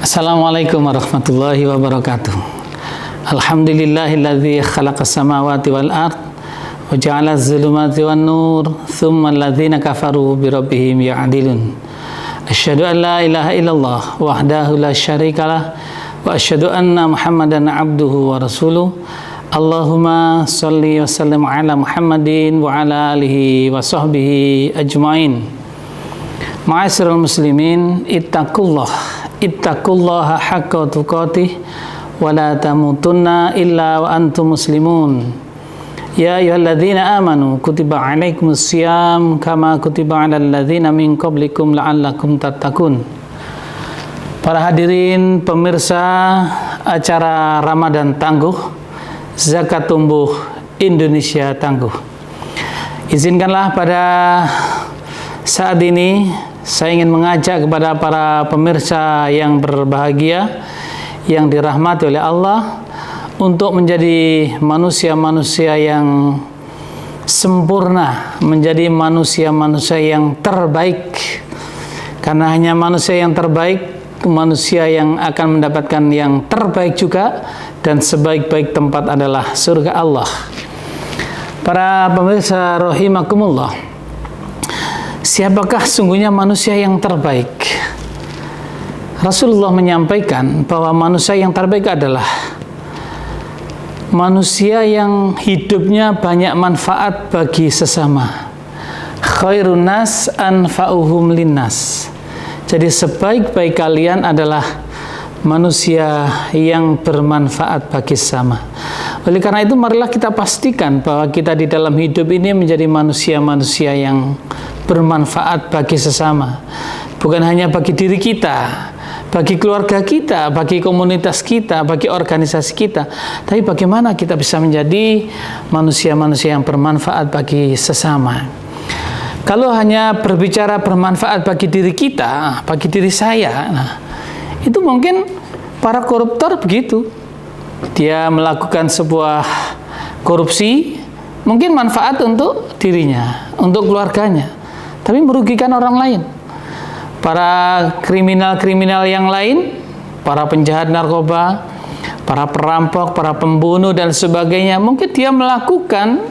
Assalamualaikum warahmatullahi wabarakatuh. Alhamdulillahilladzi khalaqas samawati wal ard wa ja'ala az-zulumati wan nur thumma alladzina kafaru bi rabbihim ya'dilun. Asyhadu an la ilaha illallah wahdahu la syarikalah wa asyhadu anna Muhammadan abduhu wa rasuluh. Allahumma shalli wa sallim ala Muhammadin wa ala alihi wa sahbihi ajmain. Ma'asyiral muslimin, ittaqullaha haqqa tuqatih wa la tamutunna illa wa antum muslimun. Ya ayyuhalladzina amanu kutiba alaikumus syiyam kama kutiba alal ladzina min qablikum la'allakum tattaqun. Para hadirin pemirsa acara Ramadan Tangguh, Zakat Tumbuh Indonesia Tangguh. Izinkanlah pada saat ini saya ingin mengajak kepada para pemirsa yang berbahagia, yang dirahmati oleh Allah, untuk menjadi manusia-manusia yang sempurna, menjadi manusia-manusia yang terbaik. Karena hanya manusia yang terbaik, manusia yang akan mendapatkan yang terbaik juga, dan sebaik-baik tempat adalah surga Allah. Para pemirsa rahimakumullah, siapakah sungguhnya manusia yang terbaik? Rasulullah menyampaikan bahwa manusia yang terbaik adalah manusia yang hidupnya banyak manfaat bagi sesama. Khairun nas anfa'uhum linnas. Jadi sebaik-baik kalian adalah manusia yang bermanfaat bagi sesama. Oleh karena itu, marilah kita pastikan bahwa kita di dalam hidup ini menjadi manusia-manusia yang bermanfaat bagi sesama. Bukan hanya bagi diri kita, bagi keluarga kita, bagi komunitas kita, bagi organisasi kita, tapi bagaimana kita bisa menjadi manusia-manusia yang bermanfaat bagi sesama. Kalau hanya berbicara bermanfaat bagi diri kita, bagi diri saya, itu mungkin para koruptor begitu. Dia melakukan sebuah korupsi, mungkin manfaat untuk dirinya, untuk keluarganya, tapi merugikan orang lain. Para kriminal-kriminal yang lain, para penjahat narkoba, para perampok, para pembunuh dan sebagainya, mungkin dia melakukan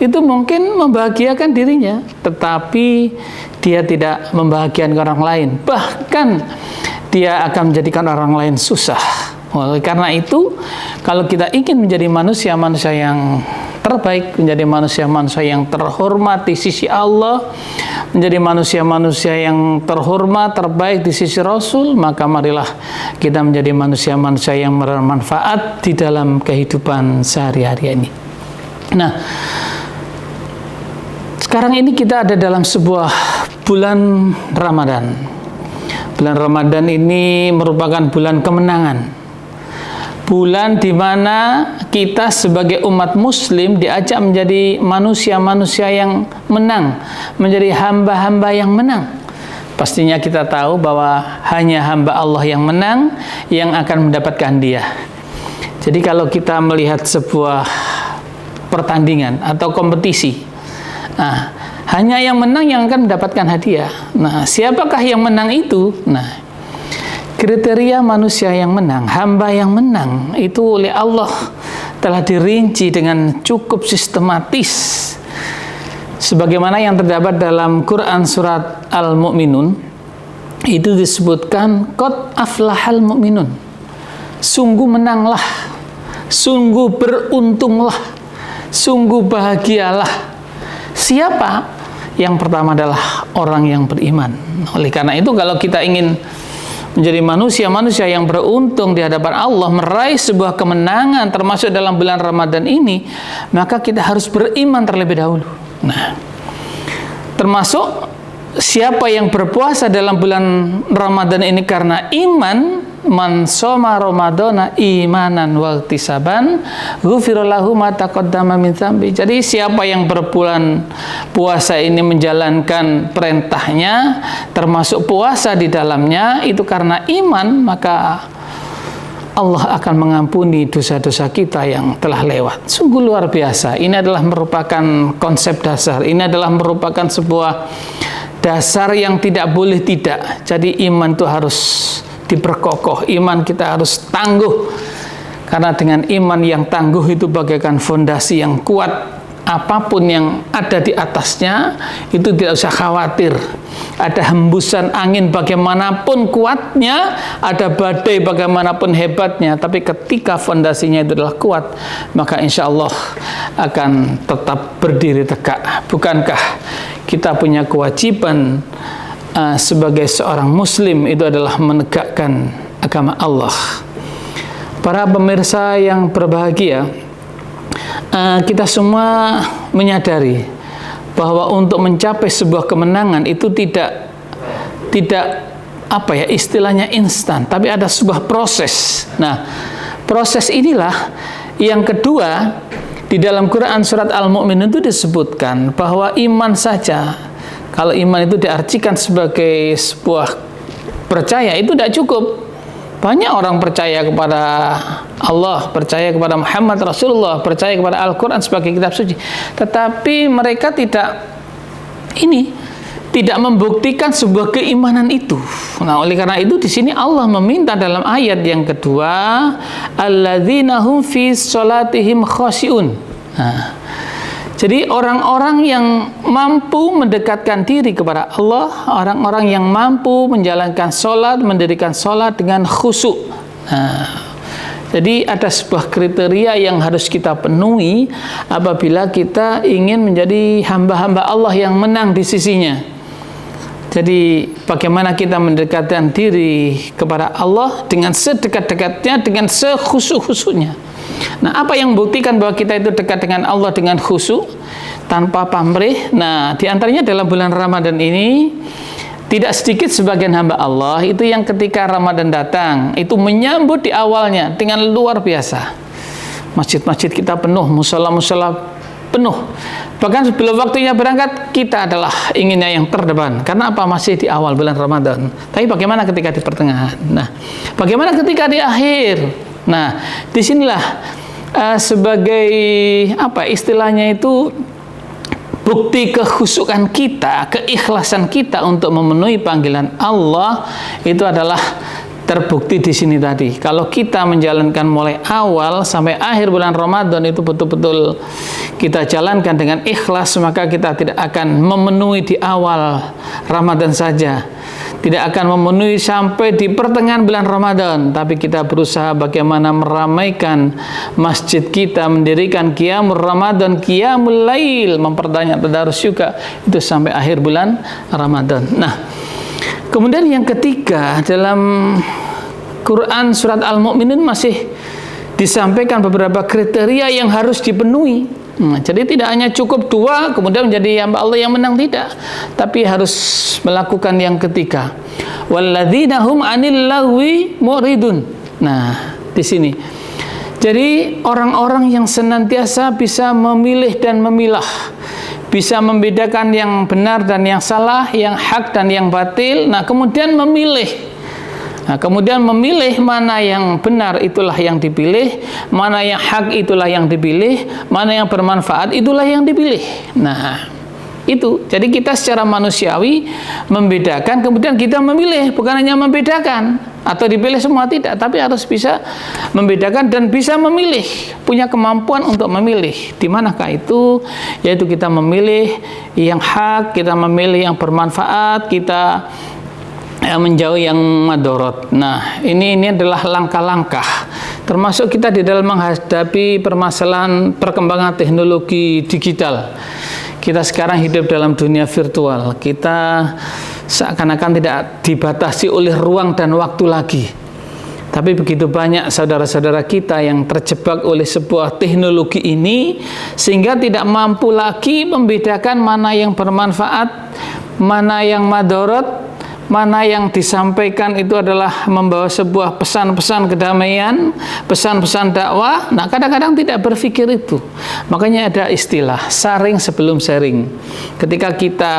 itu mungkin membahagiakan dirinya, tetapi dia tidak membahagiakan orang lain. Bahkan dia akan menjadikan orang lain susah. Oleh karena itu, kalau kita ingin menjadi manusia-manusia yang terbaik, menjadi manusia-manusia yang terhormat di sisi Allah, menjadi manusia-manusia yang terhormat, terbaik di sisi Rasul, maka marilah kita menjadi manusia-manusia yang bermanfaat di dalam kehidupan sehari-hari ini. Nah, sekarang ini kita ada dalam sebuah bulan Ramadan. Bulan Ramadan ini merupakan bulan kemenangan. Bulan di mana kita sebagai umat muslim diajak menjadi manusia-manusia yang menang, menjadi hamba-hamba yang menang. Pastinya kita tahu bahwa hanya hamba Allah yang menang yang akan mendapatkan hadiah. Jadi kalau kita melihat sebuah pertandingan atau kompetisi, hanya yang menang yang akan mendapatkan hadiah. Nah, siapakah yang menang itu? Nah, kriteria manusia yang menang, hamba yang menang, itu oleh Allah telah dirinci dengan cukup sistematis. Sebagaimana yang terdapat dalam Quran surat Al-Mu'minun, itu disebutkan qad aflahal mu'minun. Sungguh menanglah, sungguh beruntunglah, sungguh bahagialah. Siapa? Yang pertama adalah orang yang beriman. Oleh karena itu, kalau kita ingin menjadi manusia-manusia yang beruntung di hadapan Allah, meraih sebuah kemenangan termasuk dalam bulan Ramadan ini, maka kita harus beriman terlebih dahulu. Nah, termasuk siapa yang berpuasa dalam bulan Ramadan ini karena iman, man shoma ramadhana imanan wa ihtisaban ghufira lahu ma taqaddama min dzambi. Jadi siapa yang berbulan puasa ini menjalankan perintahnya, termasuk puasa di dalamnya, itu karena iman, maka Allah akan mengampuni dosa-dosa kita yang telah lewat. Sungguh luar biasa. Ini adalah merupakan konsep dasar. Ini adalah merupakan sebuah dasar yang tidak boleh tidak. Jadi iman itu harus diperkokoh, iman kita harus tangguh. Karena dengan iman yang tangguh itu bagaikan fondasi yang kuat. Apapun yang ada di atasnya itu tidak usah khawatir. Ada hembusan angin bagaimanapun kuatnya, ada badai bagaimanapun hebatnya, tapi ketika fondasinya itu adalah kuat, maka insya Allah akan tetap berdiri tegak. Bukankah kita punya kewajiban sebagai seorang muslim itu adalah menegakkan agama Allah? Para pemirsa yang berbahagia, kita semua menyadari bahwa untuk mencapai sebuah kemenangan itu tidak apa ya, istilahnya instan, tapi ada sebuah proses. Nah, proses inilah yang kedua di dalam Quran surat Al-Mu'minun itu disebutkan bahwa iman saja, kalau iman itu diartikan sebagai sebuah percaya, itu tidak cukup. Banyak orang percaya kepada Allah, percaya kepada Muhammad Rasulullah, percaya kepada Al-Quran sebagai kitab suci, tetapi mereka tidak membuktikan sebuah keimanan itu. Nah, oleh karena itu di sini Allah meminta dalam ayat yang kedua, alladzina hum fi sholatihim khashi'un. Nah, jadi orang-orang yang mampu mendekatkan diri kepada Allah, orang-orang yang mampu menjalankan sholat, mendirikan sholat dengan khusyuk. Nah, jadi ada sebuah kriteria yang harus kita penuhi apabila kita ingin menjadi hamba-hamba Allah yang menang di sisinya. Jadi bagaimana kita mendekatkan diri kepada Allah dengan sedekat-dekatnya, dengan sekhusyuk-khusyuknya. Nah, apa yang membuktikan bahwa kita itu dekat dengan Allah dengan khusyuk tanpa pamrih? Nah, diantaranya dalam bulan Ramadan ini tidak sedikit sebagian hamba Allah itu yang ketika Ramadan datang itu menyambut di awalnya dengan luar biasa. Masjid-masjid kita penuh, musala-musala penuh. Bahkan sebelum waktunya berangkat kita adalah inginnya yang terdepan. Karena apa? Masih di awal bulan Ramadan. Tapi bagaimana ketika di pertengahan? Nah, bagaimana ketika di akhir? Nah, disinilah sebagai apa istilahnya itu, bukti kekhusyukan kita, keikhlasan kita untuk memenuhi panggilan Allah itu adalah terbukti di sini tadi. Kalau kita menjalankan mulai awal sampai akhir bulan Ramadan itu betul-betul kita jalankan dengan ikhlas, maka kita tidak akan memenuhi di awal Ramadan saja, tidak akan memenuhi sampai di pertengahan bulan Ramadan, tapi kita berusaha bagaimana meramaikan masjid kita, mendirikan qiyamul Ramadan, qiyamul lail, memperbanyak tadarus juga itu sampai akhir bulan Ramadan. Nah, kemudian yang ketiga dalam Quran surat Al-Mu'minun masih disampaikan beberapa kriteria yang harus dipenuhi. Nah, jadi tidak hanya cukup dua kemudian menjadi hamba Allah yang menang, tidak, tapi harus melakukan yang ketiga, walladzina hum 'anil lagwi muridun. Nah, di sini jadi orang-orang yang senantiasa bisa memilih dan memilah, bisa membedakan yang benar dan yang salah, yang hak dan yang batil. Nah, kemudian memilih. Nah, kemudian memilih mana yang benar itulah yang dipilih, mana yang hak itulah yang dipilih, mana yang bermanfaat itulah yang dipilih. Nah, itu. Jadi kita secara manusiawi membedakan, kemudian kita memilih, bukan hanya membedakan atau dipilih semua, tidak, tapi harus bisa membedakan dan bisa memilih, punya kemampuan untuk memilih. Di manakah itu? Yaitu kita memilih yang hak, kita memilih yang bermanfaat, kita menjauh yang madorot. Nah, ini adalah langkah-langkah, termasuk kita di dalam menghadapi permasalahan perkembangan teknologi digital. Kita sekarang hidup dalam dunia virtual. Kita seakan-akan tidak dibatasi oleh ruang dan waktu lagi. Tapi begitu banyak saudara-saudara kita yang terjebak oleh sebuah teknologi ini sehingga tidak mampu lagi membedakan mana yang bermanfaat, mana yang madorot, mana yang disampaikan itu adalah membawa sebuah pesan-pesan kedamaian, pesan-pesan dakwah. Nah, kadang-kadang tidak berpikir itu. Makanya ada istilah saring sebelum sharing. Ketika kita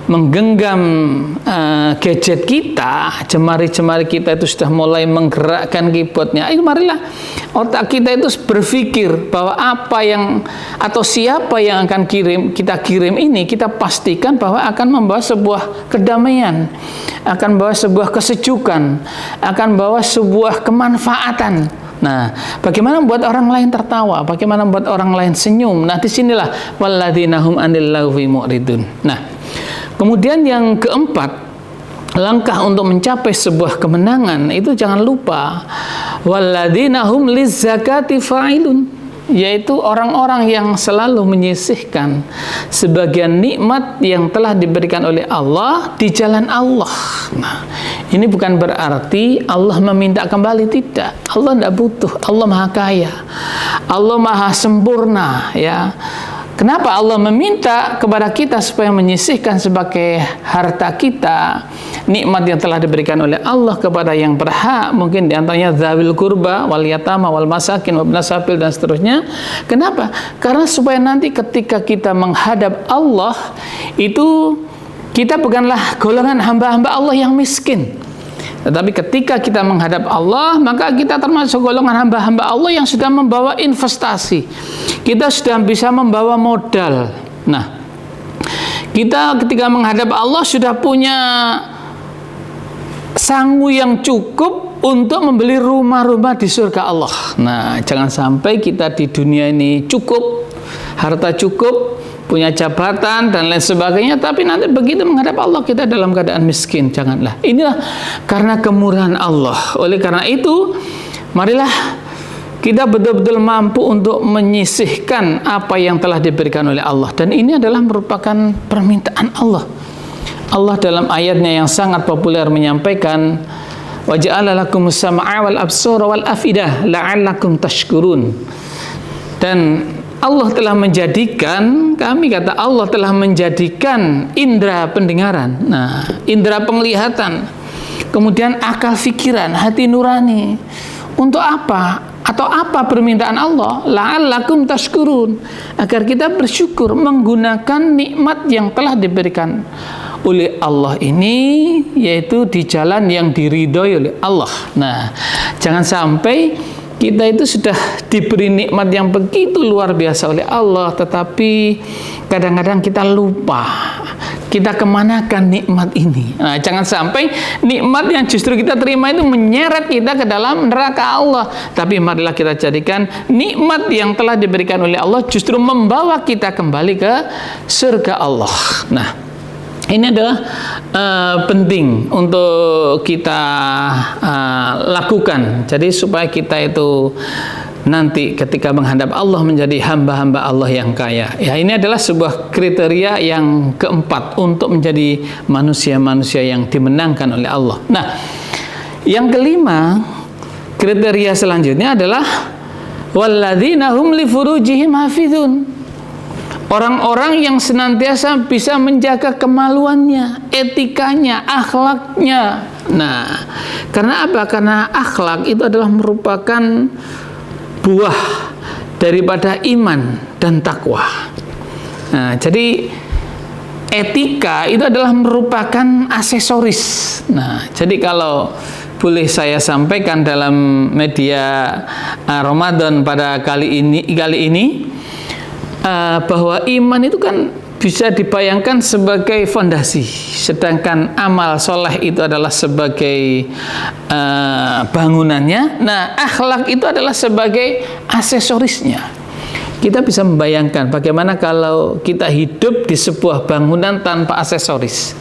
menggenggam gadget kita, jemari-jemari kita itu sudah mulai menggerakkan keyboardnya, ayo marilah otak kita itu berpikir bahwa apa yang atau siapa yang akan kita kirim ini, kita pastikan bahwa akan membawa sebuah kedamaian, akan membawa sebuah kesejukan, akan membawa sebuah kemanfaatan. Nah, bagaimana membuat orang lain tertawa, bagaimana membuat orang lain senyum. Nah, disinilah walladzina hum 'anil lagwi mu'ridun. Nah, kemudian yang keempat, langkah untuk mencapai sebuah kemenangan itu jangan lupa walladzina hum lizzakati fa'ilun, yaitu orang-orang yang selalu menyisihkan sebagian nikmat yang telah diberikan oleh Allah di jalan Allah. Nah, ini bukan berarti Allah meminta kembali, tidak. Allah tidak butuh, Allah Maha Kaya, Allah Maha Sempurna, ya. Kenapa Allah meminta kepada kita supaya menyisihkan sebagai harta kita nikmat yang telah diberikan oleh Allah kepada yang berhak, mungkin diantaranya dzawil qurba wal yatama wal masakin wabna sabil dan seterusnya. Kenapa? Karena supaya nanti ketika kita menghadap Allah itu kita bukanlah golongan hamba-hamba Allah yang miskin, tetapi ketika kita menghadap Allah, maka kita termasuk golongan hamba-hamba Allah yang sudah membawa investasi. Kita sudah bisa membawa modal. Nah, kita ketika menghadap Allah sudah punya sangu yang cukup untuk membeli rumah-rumah di surga Allah. Nah, jangan sampai kita di dunia ini cukup, harta cukup, punya jabatan dan lain sebagainya, tapi nanti begitu menghadap Allah kita dalam keadaan miskin. Janganlah. Inilah karena kemurahan Allah. Oleh karena itu, marilah kita betul-betul mampu untuk menyisihkan apa yang telah diberikan oleh Allah. Dan ini adalah merupakan permintaan Allah. Allah dalam ayatnya yang sangat populer menyampaikan, wa ja'ala lakumus sam'a wal absara wal afidah la'allakum tashkurun. Dan Allah telah menjadikan, kami kata Allah telah menjadikan indera pendengaran, nah, indera penglihatan, kemudian akal fikiran, hati nurani. Untuk apa? Atau apa permintaan Allah? La'allakum tashkurun, agar kita bersyukur menggunakan nikmat yang telah diberikan oleh Allah ini, yaitu di jalan yang diridhoi oleh Allah. Nah, jangan sampai kita itu sudah diberi nikmat yang begitu luar biasa oleh Allah, tetapi kadang-kadang kita lupa kita kemanakan nikmat ini. Nah, jangan sampai nikmat yang justru kita terima itu menyeret kita ke dalam neraka Allah. Tapi marilah kita jadikan nikmat yang telah diberikan oleh Allah justru membawa kita kembali ke surga Allah. Nah, ini adalah penting untuk kita lakukan. Jadi supaya kita itu nanti ketika menghadap Allah menjadi hamba-hamba Allah yang kaya. Ya, ini adalah sebuah kriteria yang keempat untuk menjadi manusia-manusia yang dimenangkan oleh Allah. Nah, yang kelima, kriteria selanjutnya adalah walladzina hum li furujihim hafizun. Orang-orang yang senantiasa bisa menjaga kemaluannya, etikanya, akhlaknya. Nah, karena apa? Karena akhlak itu adalah merupakan buah daripada iman dan takwa. Nah, jadi etika itu adalah merupakan aksesoris. Nah, jadi kalau boleh saya sampaikan dalam media Ramadan pada kali ini bahwa iman itu kan bisa dibayangkan sebagai fondasi, sedangkan amal soleh itu adalah sebagai bangunannya. Nah, akhlak itu adalah sebagai aksesorisnya. Kita bisa membayangkan bagaimana kalau kita hidup di sebuah bangunan tanpa aksesoris.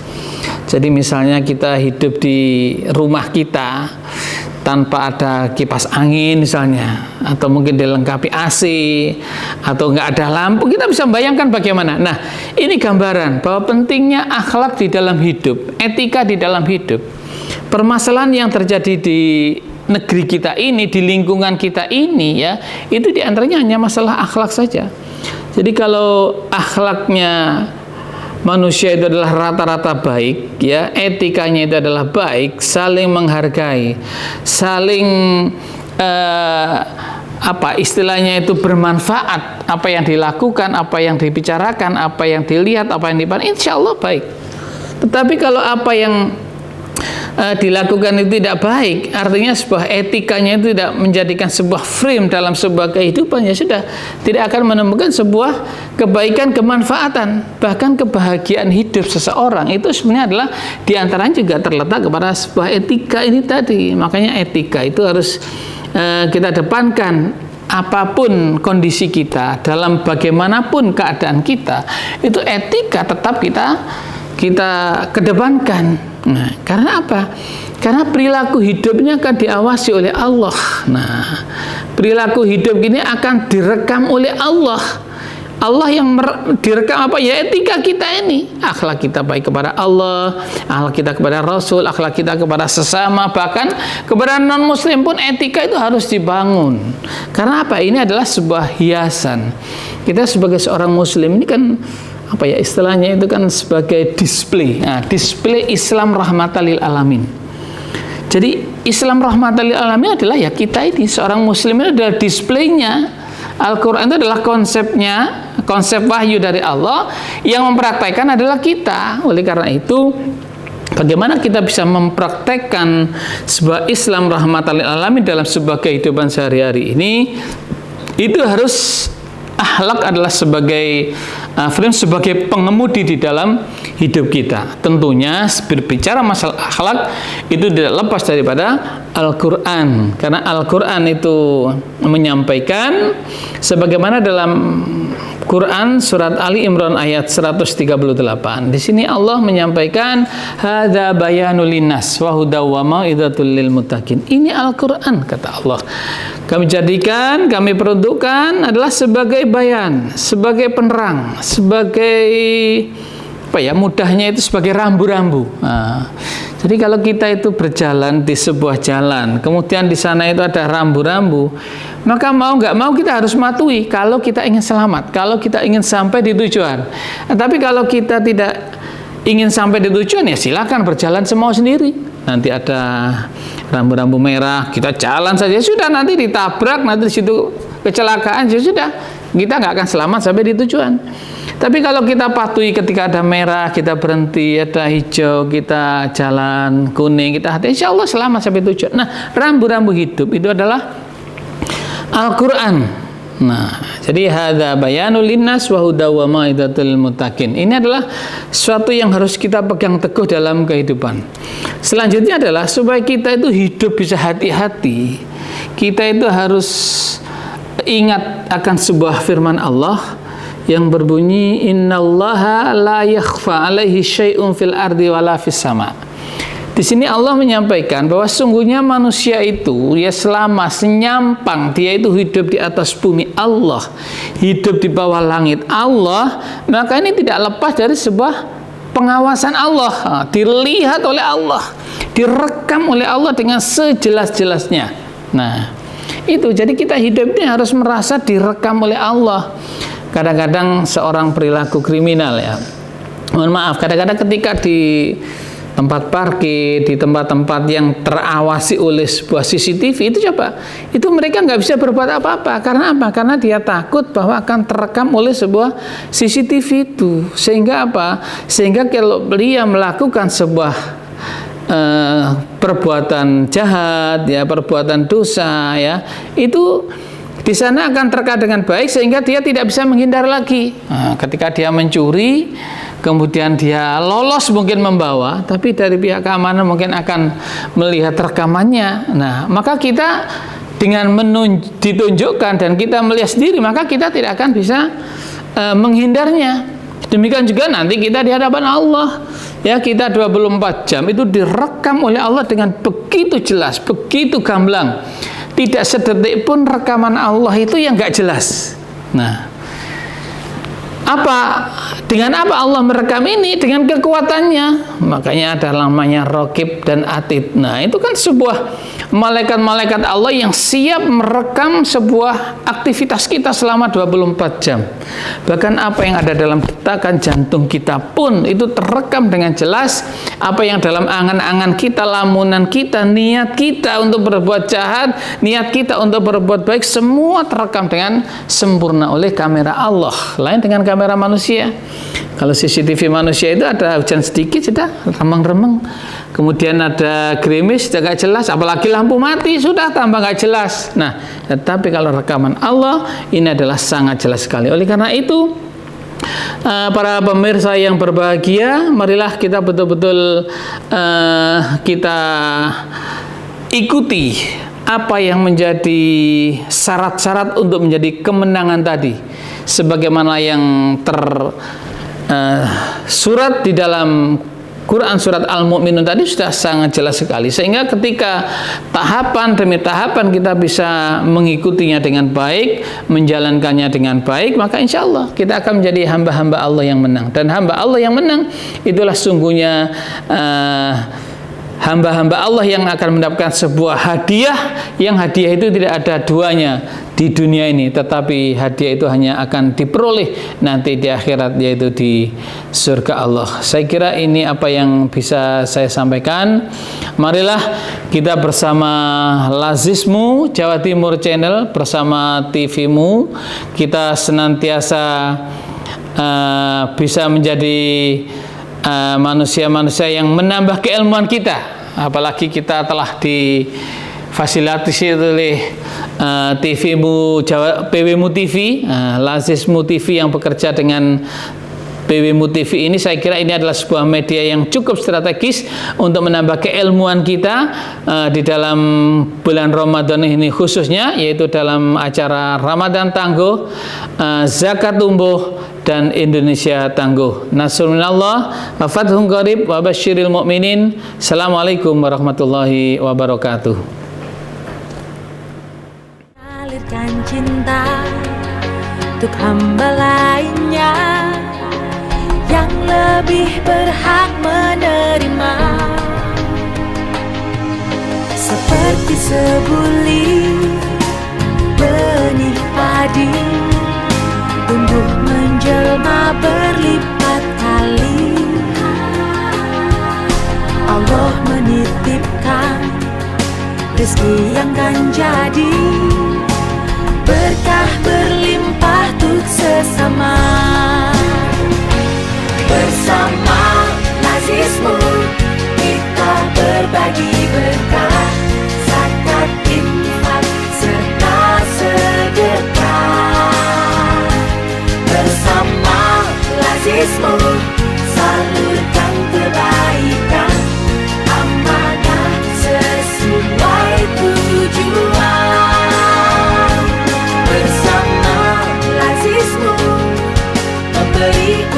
Jadi misalnya kita hidup di rumah kita tanpa ada kipas angin misalnya, atau mungkin dilengkapi AC, atau nggak ada lampu, kita bisa membayangkan bagaimana. Nah, ini gambaran bahwa pentingnya akhlak di dalam hidup, etika di dalam hidup. Permasalahan yang terjadi di negeri kita ini, di lingkungan kita ini, ya, itu diantaranya hanya masalah akhlak saja. Jadi kalau akhlaknya manusia itu adalah rata-rata baik, ya, etikanya itu adalah baik, saling menghargai, saling istilahnya itu bermanfaat, apa yang dilakukan, apa yang dibicarakan, apa yang dilihat, apa yang dipandang, insya Allah baik. Tetapi kalau apa yang dilakukan itu tidak baik, artinya sebuah etikanya itu tidak menjadikan sebuah frame dalam sebuah kehidupan, ya sudah, tidak akan menemukan sebuah kebaikan, kemanfaatan, bahkan kebahagiaan hidup seseorang. Itu sebenarnya adalah diantaranya juga terletak kepada sebuah etika ini tadi. Makanya etika itu harus kita depankan. Apapun kondisi kita, dalam bagaimanapun keadaan kita, itu etika tetap kita kedepankan. Nah, karena apa? Karena perilaku hidupnya akan diawasi oleh Allah. Nah, perilaku hidup ini akan direkam oleh Allah. Allah yang direkam apa? Ya etika kita ini. Akhlak kita baik kepada Allah, akhlak kita kepada Rasul, akhlak kita kepada sesama, bahkan kepada non-muslim pun etika itu harus dibangun. Karena apa? Ini adalah sebuah hiasan. Kita sebagai seorang muslim ini kan apa ya istilahnya itu kan sebagai display. Nah, display Islam rahmatan lil alamin. Jadi Islam rahmatan lil alamin adalah ya kita ini seorang muslim ini adalah displaynya. Al-Quran itu adalah konsepnya, konsep wahyu dari Allah, yang mempraktekkan adalah kita. Oleh karena itu, bagaimana kita bisa mempraktekkan sebuah Islam rahmatan lil alamin dalam sebuah kehidupan sehari-hari ini? Itu harus akhlak adalah sebagai frame, sebagai pengemudi di dalam hidup kita. Tentunya berbicara masalah akhlak itu tidak lepas daripada Al-Quran, karena Al-Quran itu menyampaikan sebagaimana dalam Quran surat Ali Imran ayat 138. Di sini Allah menyampaikan hadza bayanul linnas wa hudaw wa mau'izatul lil muttaqin. Ini Al-Quran, kata Allah. Kami jadikan, kami peruntukkan adalah sebagai bayan, sebagai penerang, sebagai apa ya, mudahnya itu sebagai rambu-rambu. Nah, jadi kalau kita itu berjalan di sebuah jalan, kemudian di sana itu ada rambu-rambu, maka mau nggak mau kita harus mematuhi kalau kita ingin selamat, kalau kita ingin sampai di tujuan. Nah, tapi kalau kita tidak ingin sampai di tujuan, ya silakan berjalan semau sendiri. Nanti ada rambu-rambu merah, kita jalan saja, sudah nanti ditabrak, nanti di situ kecelakaan, ya sudah, kita nggak akan selamat sampai di tujuan. Tapi kalau kita patuhi ketika ada merah, kita berhenti, ada hijau, kita jalan, kuning, kita hati, insya Allah selamat sampai tujuan. Nah, rambu-rambu hidup itu adalah Al-Quran. Nah, jadi hadza bayanul linnas wa hudaw wa mau'izatul muttaqin. Ini adalah sesuatu yang harus kita pegang teguh dalam kehidupan. Selanjutnya adalah supaya kita itu hidup bisa hati-hati, kita itu harus ingat akan sebuah firman Allah yang berbunyi innallaha la yakhfa 'alaihi syai'un fil ardi wala fis sama'. Di sini Allah menyampaikan bahwa sungguhnya manusia itu ya selama senyampang dia itu hidup di atas bumi Allah, hidup di bawah langit Allah, maka ini tidak lepas dari sebuah pengawasan Allah. Dilihat oleh Allah, direkam oleh Allah dengan sejelas-jelasnya. Nah, itu jadi kita hidup ini harus merasa direkam oleh Allah. Kadang-kadang seorang perilaku kriminal ya, mohon maaf, kadang-kadang ketika di tempat parkir, di tempat-tempat yang terawasi oleh sebuah CCTV, itu coba, itu mereka nggak bisa berbuat apa-apa. Karena apa? Karena dia takut bahwa akan terekam oleh sebuah CCTV itu. Sehingga apa? Sehingga kalau dia melakukan sebuah perbuatan jahat, ya, perbuatan dosa, ya, itu di sana akan terekam dengan baik sehingga dia tidak bisa menghindar lagi. Nah, ketika dia mencuri, kemudian dia lolos mungkin membawa, tapi dari pihak keamanan mungkin akan melihat rekamannya. Nah, maka kita dengan ditunjukkan dan kita melihat sendiri, maka kita tidak akan bisa menghindarnya. Demikian juga nanti kita di hadapan Allah, ya, kita 24 jam itu direkam oleh Allah dengan begitu jelas, begitu gamblang. Tidak sedetik pun rekaman Allah itu yang nggak jelas. Nah, dengan apa Allah merekam ini? Dengan kekuatannya. Makanya ada namanya Raqib dan Atid. Nah, itu kan sebuah malaikat-malaikat Allah yang siap merekam sebuah aktivitas kita selama 24 jam. Bahkan apa yang ada dalam detakan jantung kita pun itu terekam dengan jelas. Apa yang dalam angan-angan kita, lamunan kita, niat kita untuk berbuat jahat, niat kita untuk berbuat baik, semua terekam dengan sempurna oleh kamera Allah. Lain dengan kamera manusia. Kalau CCTV manusia itu ada hujan sedikit sudah remeng-remeng, kemudian ada gerimis sudah gak jelas, apalagi lampu mati sudah tambah gak jelas. Nah, tetapi kalau rekaman Allah ini adalah sangat jelas sekali. Oleh karena itu, para pemirsa yang berbahagia, marilah kita betul-betul kita ikuti apa yang menjadi syarat-syarat untuk menjadi kemenangan tadi, sebagaimana yang surat di dalam Quran surat Al-Mu'minun tadi sudah sangat jelas sekali, sehingga ketika tahapan demi tahapan kita bisa mengikutinya dengan baik, menjalankannya dengan baik, maka insya Allah kita akan menjadi hamba-hamba Allah yang menang. Dan hamba Allah yang menang itulah sungguhnya hamba-hamba Allah yang akan mendapatkan sebuah hadiah, yang hadiah itu tidak ada duanya di dunia ini, tetapi hadiah itu hanya akan diperoleh nanti di akhirat, yaitu di surga Allah. Saya kira ini apa yang bisa saya sampaikan. Marilah kita bersama Lazismu Jawa Timur Channel, bersama TV-mu, kita senantiasa bisa menjadi manusia-manusia yang menambah keilmuan kita, apalagi kita telah difasilitasi oleh TV-mu Jawa, PWMu TV, Lazismu TV yang bekerja dengan PWMu TV ini. Saya kira ini adalah sebuah media yang cukup strategis untuk menambah keilmuan kita di dalam bulan Ramadan ini khususnya, yaitu dalam acara Ramadan Tangguh, Zakat Tumbuh, dan Indonesia Tangguh. Nasrun minallah wa fathun qarib wa basyiril mu'minin. Assalamualaikum warahmatullahi wabarakatuh. Alirkan cinta untuk hamba lainnya yang lebih berhak menerima, seperti sebulir benih padi tumbuh menjelma berlipat kali. Allah menitipkan rezeki yang kan jadi berkah berlimpah untuk sesama. Bersama Lazismu kita berbagi berkah, zakat, infak, serta sedekah. Bersama Lazismu salurkan kebaikan, amanah sesuai tujuan. Bersama Lazismu memberi